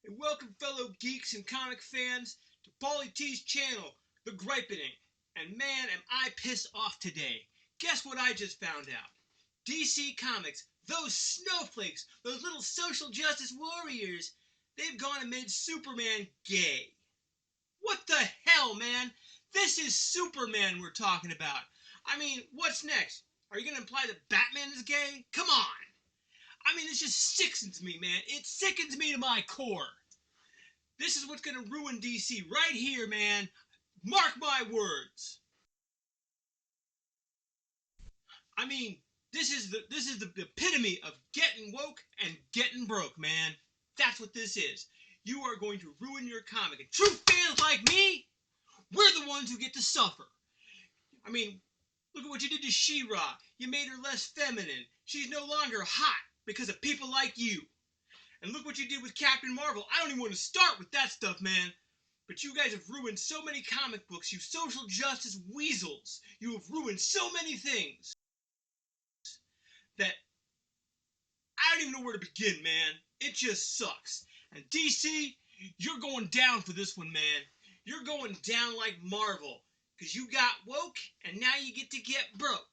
And welcome, fellow geeks and comic fans, to Paulie T's channel, The Gripening. And man, am I pissed off today. Guess what I just found out? DC Comics, those snowflakes, those little social justice warriors, they've gone and made Superman gay. What the hell, man? This is Superman we're talking about. I mean, what's next? Are you going to imply that Batman is gay? Come on. I mean, this just sickens me, man. It sickens me to my core. This is what's going to ruin DC right here, man. Mark my words. I mean, this is the epitome of getting woke and getting broke, man. That's what this is. You are going to ruin your comic. And true fans like me, we're the ones who get to suffer. I mean, look at what you did to She-Ra. You made her less feminine. She's no longer hot because of people like you. And look what you did with Captain Marvel. I don't even want to start with that stuff, man. But you guys have ruined so many comic books, you social justice weasels. You have ruined so many things that I don't even know where to begin, man. It just sucks. And DC, you're going down for this one, man. You're going down like Marvel. Because you got woke, and now you get to get broke.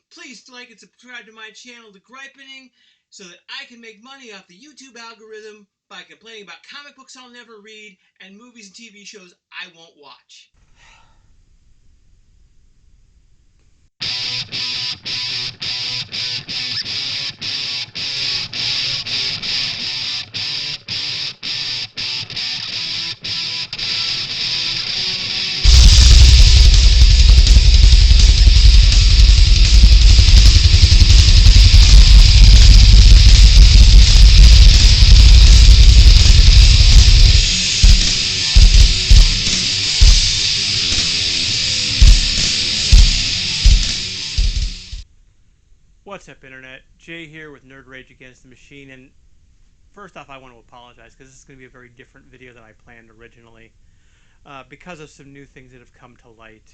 Please like and subscribe to my channel, The Gripening, so that I can make money off the YouTube algorithm by complaining about comic books I'll never read and movies and TV shows I won't watch. What's up, Internet? Jay here with Nerd Rage Against the Machine, and first off, I want to apologize because this is going to be a very different video than I planned originally because of some new things that have come to light.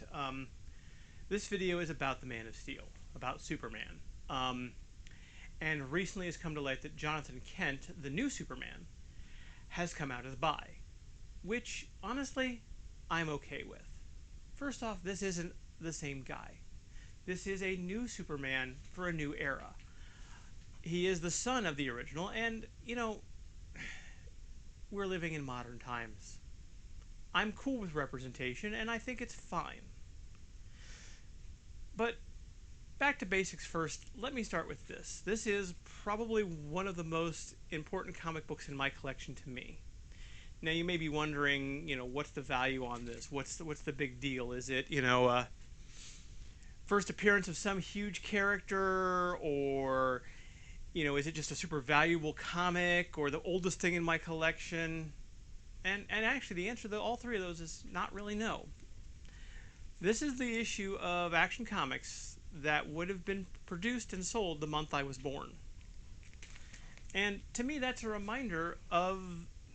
This video is about the Man of Steel, about Superman. And recently has come to light that Johnathan Kent, the new Superman, has come out as bi, which, honestly, I'm okay with. First off, this isn't the same guy. This is a new Superman for a new era. He is the son of the original, and, you know, we're living in modern times. I'm cool with representation, and I think it's fine. But back to basics first, let me start with this. This is probably one of the most important comic books in my collection to me. Now, you may be wondering, what's the value on this? What's the big deal? Is it, first appearance of some huge character, or is it just a super valuable comic, or the oldest thing in my collection? And actually, the answer to all three of those is not really no. This is the issue of Action Comics that would have been produced and sold the month I was born. And to me, that's a reminder of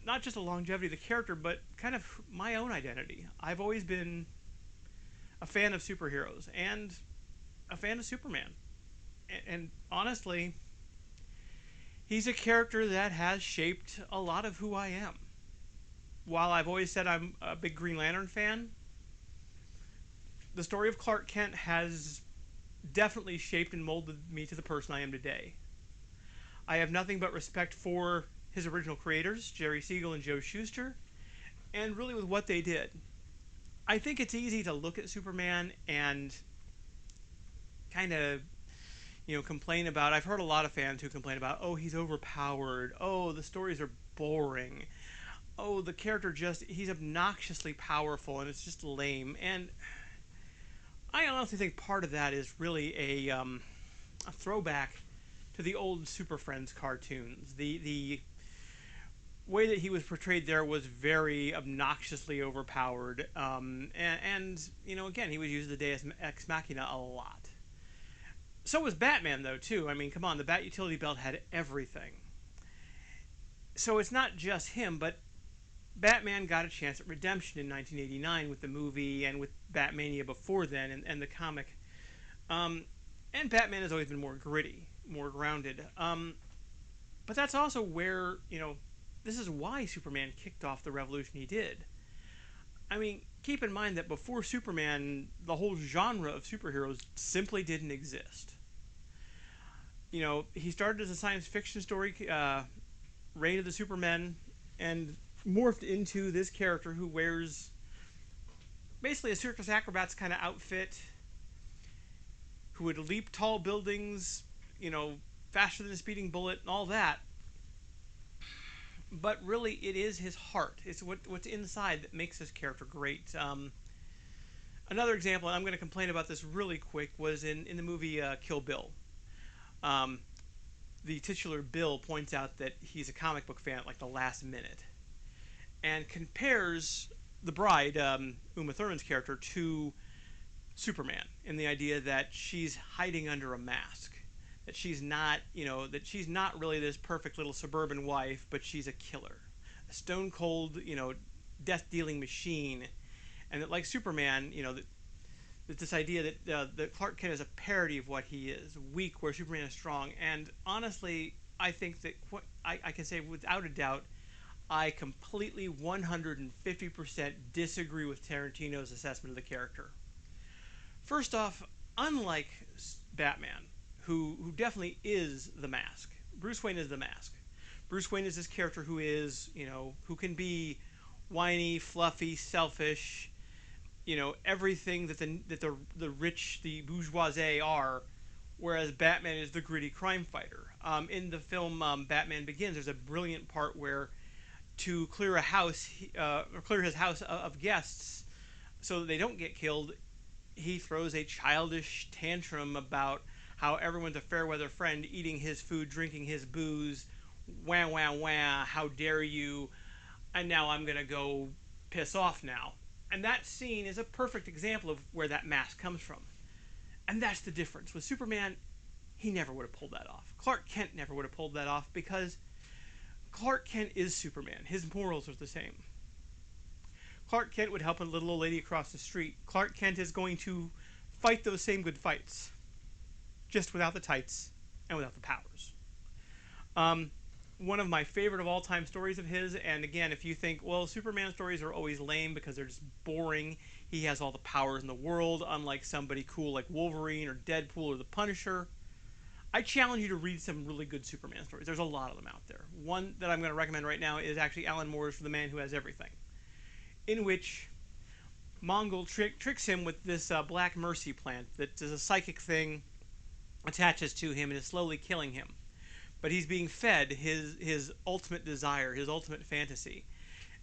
not just the longevity of the character, but kind of my own identity. I've always been a fan of superheroes and a fan of Superman. And honestly, he's a character that has shaped a lot of who I am. While I've always said I'm a big Green Lantern fan, the story of Clark Kent has definitely shaped and molded me to the person I am today. I have nothing but respect for his original creators, Jerry Siegel and Joe Shuster, and really with what they did. I think it's easy to look at Superman and kind of, complain about. I've heard a lot of fans who complain about, oh, he's overpowered. Oh, the stories are boring. Oh, the character he's obnoxiously powerful and it's just lame. And I honestly think part of that is really a throwback to the old Super Friends cartoons. The way that he was portrayed there was very obnoxiously overpowered. And again, he was used the Deus Ex Machina a lot. So was Batman, though, too. I mean, come on, the Bat Utility Belt had everything. So it's not just him, but Batman got a chance at redemption in 1989 with the movie and with Batmania before then and the comic. And Batman has always been more gritty, more grounded. But that's also where, this is why Superman kicked off the revolution he did. I mean, keep in mind that before Superman, the whole genre of superheroes simply didn't exist. You know, he started as a science fiction story, Reign of the Supermen, and morphed into this character who wears basically a circus acrobat's kind of outfit, who would leap tall buildings, you know, faster than a speeding bullet and all that. But really, it is his heart. It's what's inside that makes this character great. Another example, and I'm going to complain about this really quick, was in the movie Kill Bill. Um, the titular Bill points out that he's a comic book fan at like the last minute, and compares the bride, Uma Thurman's character, to Superman in the idea that she's hiding under a mask, that she's not, that she's not really this perfect little suburban wife, but she's a killer, a stone cold, death dealing machine, and that like Superman, that this idea that Clark Kent is a parody of what he is, weak where Superman is strong. And honestly, I think that I can say without a doubt, I completely 150% disagree with Tarantino's assessment of the character. First off, unlike Batman, who definitely is the mask, Bruce Wayne is the mask. Bruce Wayne is this character who is, who can be whiny, fluffy, selfish, everything that the rich, the bourgeoisie are, whereas Batman is the gritty crime fighter. In the film Batman Begins, there's a brilliant part where to clear a house, or clear his house of guests so that they don't get killed, he throws a childish tantrum about how everyone's a fair weather friend, eating his food, drinking his booze, wah wah wah, how dare you, and now I'm gonna go piss off now. And that scene is a perfect example of where that mask comes from. And that's the difference. With Superman, he never would have pulled that off. Clark Kent never would have pulled that off because Clark Kent is Superman. His morals are the same. Clark Kent would help a little old lady across the street. Clark Kent is going to fight those same good fights, just without the tights and without the powers. One of my favorite of all time stories of his, and again, if you think, well, Superman stories are always lame because they're just boring, he has all the powers in the world, unlike somebody cool like Wolverine or Deadpool or the Punisher, I challenge you to read some really good Superman stories. There's a lot of them out there. One that I'm going to recommend right now is actually Alan Moore's The Man Who Has Everything, in which Mongol tricks him with this black mercy plant that is a psychic thing, attaches to him, and is slowly killing him. But he's being fed his ultimate desire, his ultimate fantasy.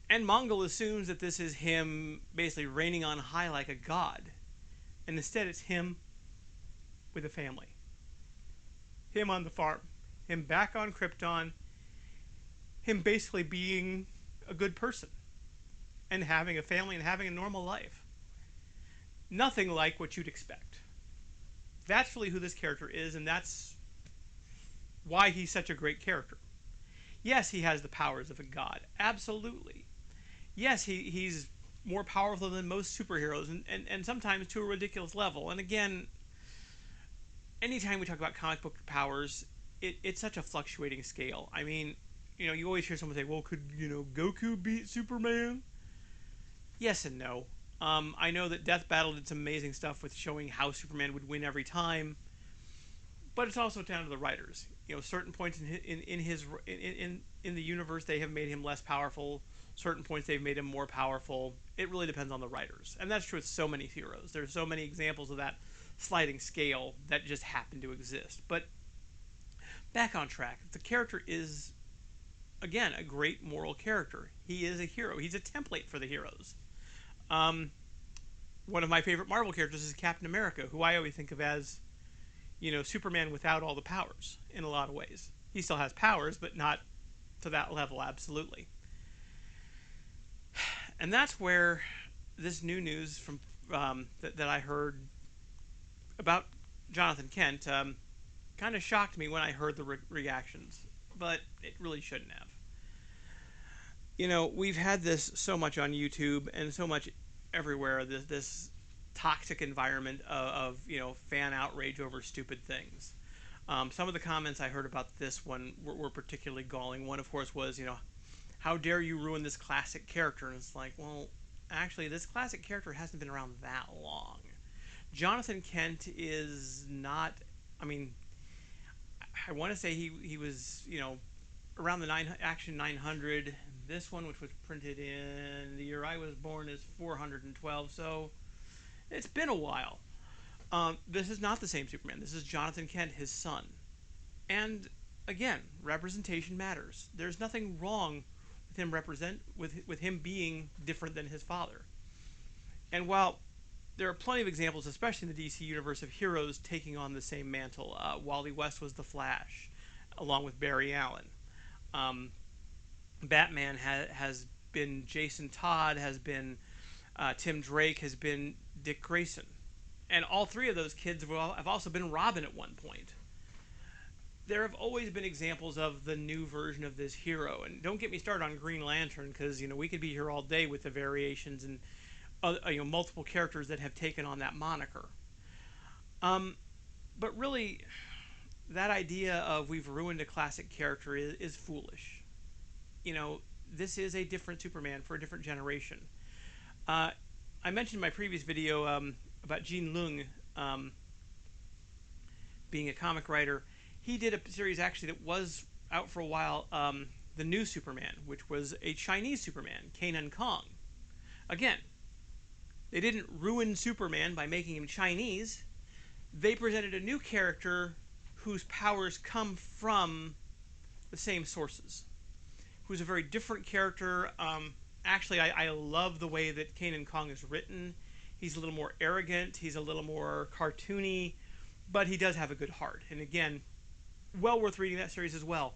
And Mongol assumes that this is him basically reigning on high like a god. And instead it's him with a family. Him on the farm. Him back on Krypton. Him basically being a good person. And having a family and having a normal life. Nothing like what you'd expect. That's really who this character is, and that's why he's such a great character. Yes, he has the powers of a god. Absolutely. Yes, he's more powerful than most superheroes, and sometimes to a ridiculous level. And again, anytime we talk about comic book powers, it's such a fluctuating scale. I mean, you always hear someone say, well, could, Goku beat Superman? Yes and no. I know that Death Battle did some amazing stuff with showing how Superman would win every time, but it's also down to the writers. Certain points in the universe they have made him less powerful. Certain points they've made him more powerful. It really depends on the writers, and that's true with so many heroes. There's so many examples of that sliding scale that just happen to exist. But back on track, the character is, again, a great moral character. He is a hero. He's a template for the heroes. One of my favorite Marvel characters is Captain America, who I always think of as, Superman without all the powers in a lot of ways. He still has powers, but not to that level, absolutely. And that's where this new news from that I heard about Johnathan Kent kind of shocked me when I heard the reactions, but it really shouldn't have. We've had this so much on YouTube and so much everywhere, this toxic environment of fan outrage over stupid things. Some of the comments I heard about this one were particularly galling. One, of course, was, how dare you ruin this classic character? And it's like, well, actually, this classic character hasn't been around that long. Johnathan Kent is not. I mean, I want to say he was around the Action 900. This one, which was printed in the year I was born, is 412. So it's been a while. This is not the same Superman. This is Johnathan Kent, his son. And again, representation matters. There's nothing wrong with him him being different than his father. And while there are plenty of examples, especially in the DC universe, of heroes taking on the same mantle. Wally West was the Flash, along with Barry Allen. Um, Batman has been Jason Todd, has been Tim Drake, has been Dick Grayson. And all three of those kids have also been Robin at one point. There have always been examples of the new version of this hero. And don't get me started on Green Lantern, because we could be here all day with the variations and multiple characters that have taken on that moniker. But really, that idea of we've ruined a classic character is foolish. This is a different Superman for a different generation. I mentioned in my previous video about Gene Lung being a comic writer. He did a series actually that was out for a while, The New Superman, which was a Chinese Superman, Kanan Kong. Again, they didn't ruin Superman by making him Chinese. They presented a new character whose powers come from the same sources, who's a very different character. Actually, I love the way that Kanan Kong is written. He's a little more arrogant. He's a little more cartoony, but he does have a good heart. And again, well worth reading that series as well.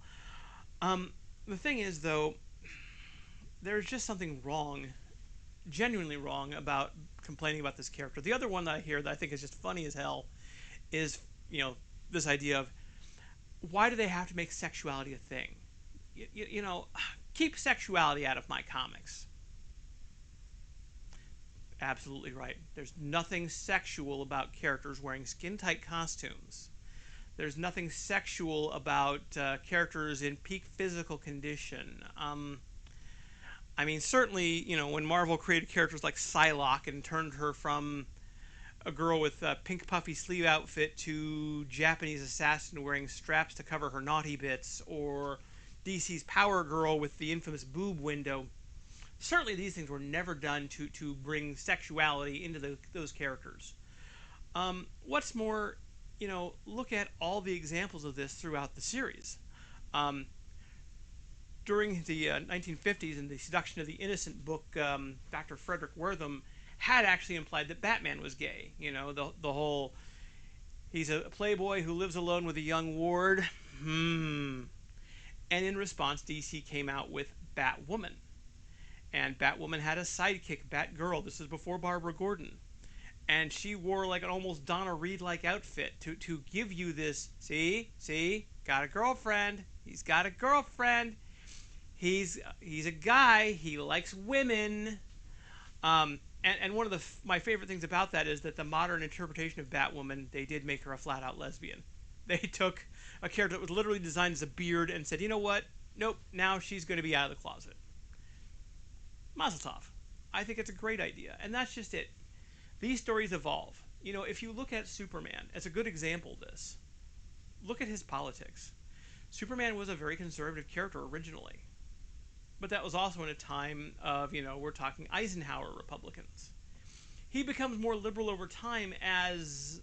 The thing is, though, there's just something wrong, genuinely wrong, about complaining about this character. The other one that I hear that I think is just funny as hell is, this idea of, why do they have to make sexuality a thing? Keep sexuality out of my comics. Absolutely right. There's nothing sexual about characters wearing skin-tight costumes. There's nothing sexual about characters in peak physical condition. I mean, certainly, when Marvel created characters like Psylocke and turned her from a girl with a pink puffy sleeve outfit to Japanese assassin wearing straps to cover her naughty bits, or DC's Power Girl with the infamous boob window. Certainly these things were never done to bring sexuality into those characters. What's more, look at all the examples of this throughout the series. During the 1950s, in the Seduction of the Innocent book, Dr. Frederick Wertham had actually implied that Batman was gay. The whole, he's a playboy who lives alone with a young ward. And in response, DC came out with Batwoman. And Batwoman had a sidekick, Batgirl. This is before Barbara Gordon. And she wore like an almost Donna Reed-like outfit to give you this, see, got a girlfriend. He's got a girlfriend. He's a guy. He likes women. And one of my favorite things about that is that the modern interpretation of Batwoman, they did make her a flat-out lesbian. They took a character that was literally designed as a beard and said, you know what? Nope, now she's going to be out of the closet. Mazel tov. I think it's a great idea. And that's just it. These stories evolve. If you look at Superman as a good example of this, look at his politics. Superman was a very conservative character originally. But that was also in a time of, we're talking Eisenhower Republicans. He becomes more liberal over time as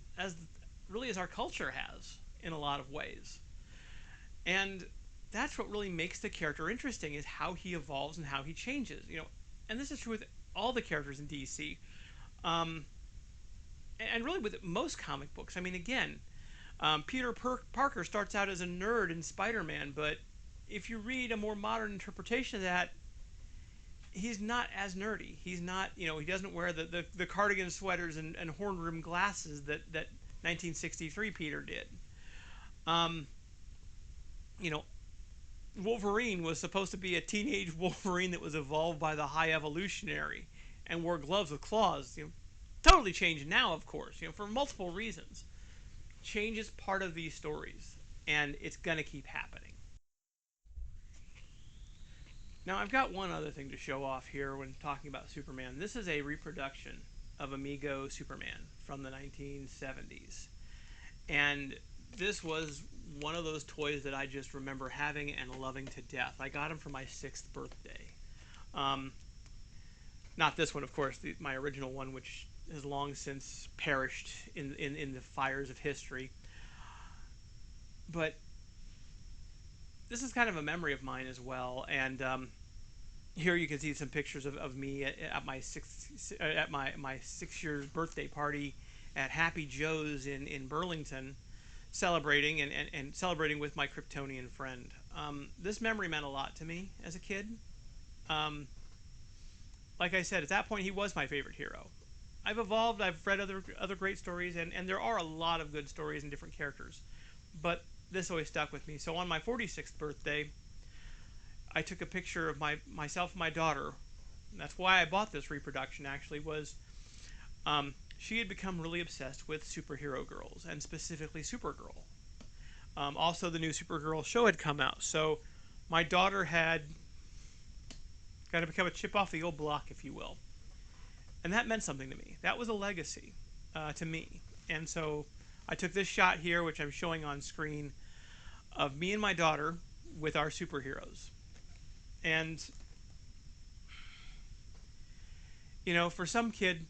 really as our culture has in a lot of ways. And that's what really makes the character interesting, is how he evolves and how he changes. And this is true with all the characters in DC. And really with most comic books. I mean, again, Peter Parker starts out as a nerd in Spider-Man, but if you read a more modern interpretation of that, he's not as nerdy. He's not, he doesn't wear the cardigan sweaters and horn-rimmed glasses that 1963 Peter did. Wolverine was supposed to be a teenage Wolverine that was evolved by the High Evolutionary and wore gloves with claws. Totally changed now, of course, for multiple reasons. Change is part of these stories, and it's going to keep happening. Now, I've got one other thing to show off here when talking about Superman. This is a reproduction of Amigo Superman from the 1970s. And this was one of those toys that I just remember having and loving to death. I got him for my 6th birthday. Um, Not this one, of course, my original one, which has long since perished in the fires of history. But this is kind of a memory of mine as well. And here you can see some pictures of me at my 6 years birthday party at Happy Joe's in Burlington, celebrating and celebrating with my Kryptonian friend. This memory meant a lot to me as a kid. Um, like I said, at that point, he was my favorite hero. I've evolved. I've read other great stories, and there are a lot of good stories and different characters. But this always stuck with me. So on my 46th birthday, I took a picture of myself and my daughter. And that's why I bought this reproduction. Actually, was she had become really obsessed with superhero girls, and specifically Supergirl. Also, the new Supergirl show had come out, so my daughter had kind of become a chip off the old block, if you will. And that meant something to me. That was a legacy to me. And so I took this shot here, which I'm showing on screen, of me and my daughter with our superheroes. And, for some kid,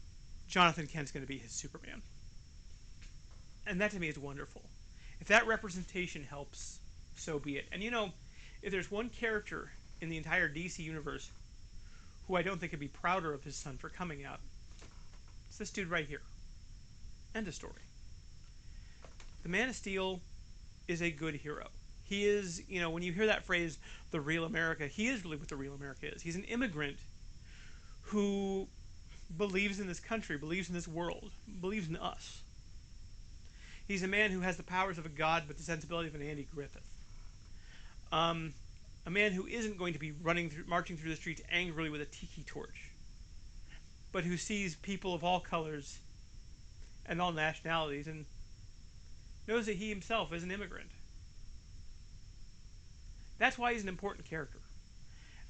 Johnathan Kent's going to be his Superman. And that to me is wonderful. If that representation helps, so be it. And if there's one character in the entire DC universe who I don't think could be prouder of his son for coming out, it's this dude right here. End of story. The Man of Steel is a good hero. He is, when you hear that phrase, the real America, he is really what the real America is. He's an immigrant who believes in this country, believes in this world, believes in us. He's a man who has the powers of a god but the sensibility of an Andy Griffith. A man who isn't going to be marching through the streets angrily with a tiki torch, but who sees people of all colors and all nationalities and knows that he himself is an immigrant. That's why he's an important character,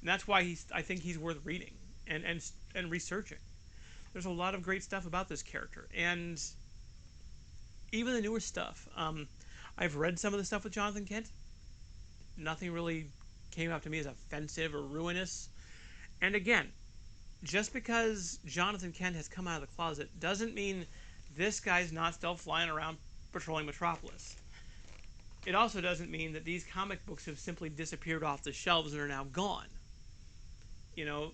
and that's why I think he's worth reading and researching. There's a lot of great stuff about this character, and even the newer stuff. I've read some of the stuff with Johnathan Kent. Nothing really came up to me as offensive or ruinous. And again, just because Johnathan Kent has come out of the closet doesn't mean this guy's not still flying around patrolling Metropolis. It also doesn't mean that these comic books have simply disappeared off the shelves and are now gone. In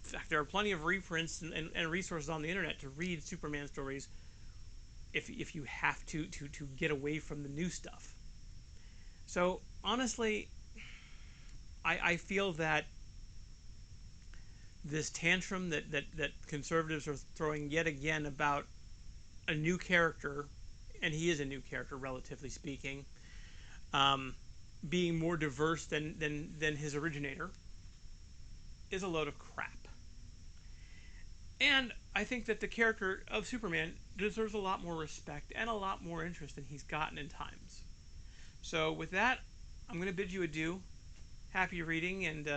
fact, there are plenty of reprints and resources on the internet to read Superman stories if you have to get away from the new stuff. So honestly, I feel that this tantrum that conservatives are throwing yet again about a new character, and he is a new character relatively speaking, being more diverse than his originator, is a load of crap. And I think that the character of Superman deserves a lot more respect and a lot more interest than he's gotten in times. So with that, I'm going to bid you adieu. Happy reading, and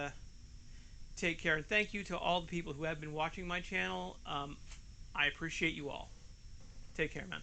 take care. And thank you to all the people who have been watching my channel. I appreciate you all. Take care, man.